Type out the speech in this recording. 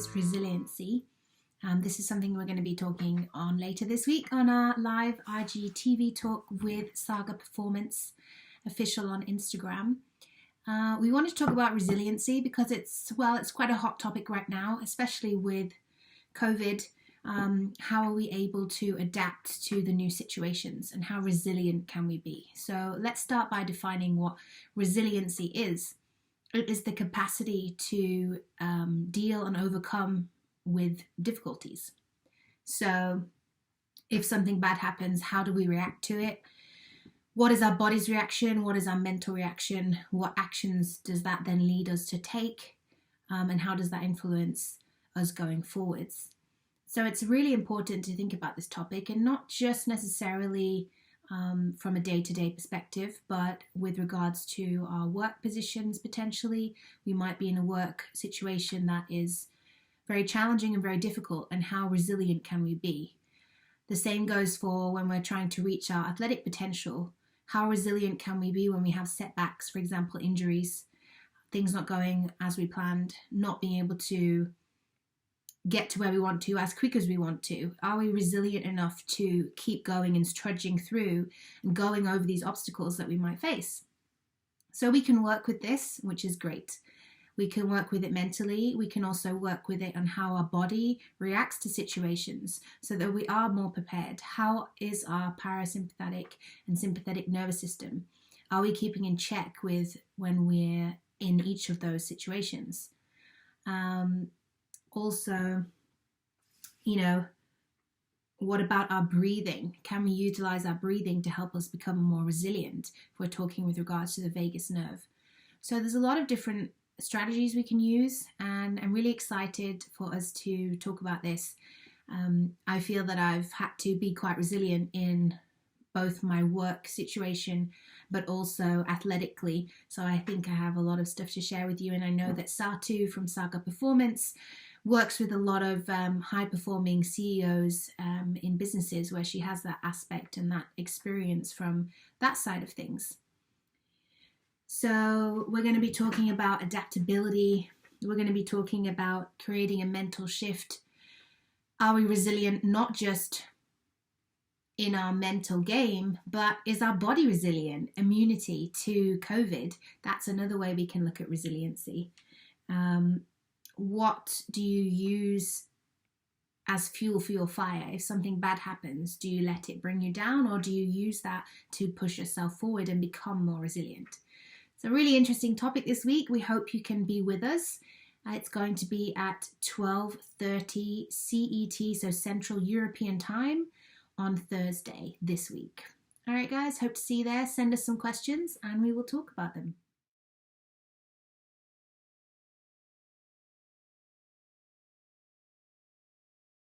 is resiliency. This is something we're going to be talking on later this week on our live IGTV talk with Saga Performance Official on Instagram. We wanted to talk about resiliency because it's quite a hot topic right now, especially with COVID. How are we able to adapt to the new situations and how resilient can we be? So let's start by defining what resiliency is. It is the capacity to deal and overcome with difficulties. So if something bad happens, how do we react to it? What is our body's reaction? What is our mental reaction? What actions does that then lead us to take? And how does that influence us going forwards? So it's really important to think about this topic, and not just necessarily from a day-to-day perspective, but with regards to our work positions. Potentially we might be in a work situation that is very challenging and very difficult, and how resilient can we be? The same goes for when we're trying to reach our athletic potential. How resilient can we be when we have setbacks, for example, injuries, things not going as we planned, not being able to get to where we want to as quick as we want to? Are we resilient enough to keep going and trudging through and going over these obstacles that we might face? So we can work with this, which is great. We can work with it mentally. We can also work with it on how our body reacts to situations so that we are more prepared. How is our parasympathetic and sympathetic nervous system? Are we keeping in check with when we're in each of those situations? Also, what about our breathing? Can we utilize our breathing to help us become more resilient if we're talking with regards to the vagus nerve? So there's a lot of different strategies we can use, and I'm really excited for us to talk about this. I feel that I've had to be quite resilient in both my work situation but also athletically, so I think I have a lot of stuff to share with you. And I know that Satu from Saga Performance works with a lot of high-performing CEOs in businesses where she has that aspect and that experience from that side of things. So we're going to be talking about adaptability. We're going to be talking about creating a mental shift. Are we resilient not just in our mental game, but is our body resilient? Immunity to COVID, that's another way we can look at resiliency. What do you use as fuel for your fire? If something bad happens, do you let it bring you down, or do you use that to push yourself forward and become more resilient? It's a really interesting topic this week. We hope you can be with us. It's going to be at 12:30 CET, so Central European Time, on Thursday this week. All right, guys, hope to see you there. Send us some questions and we will talk about them.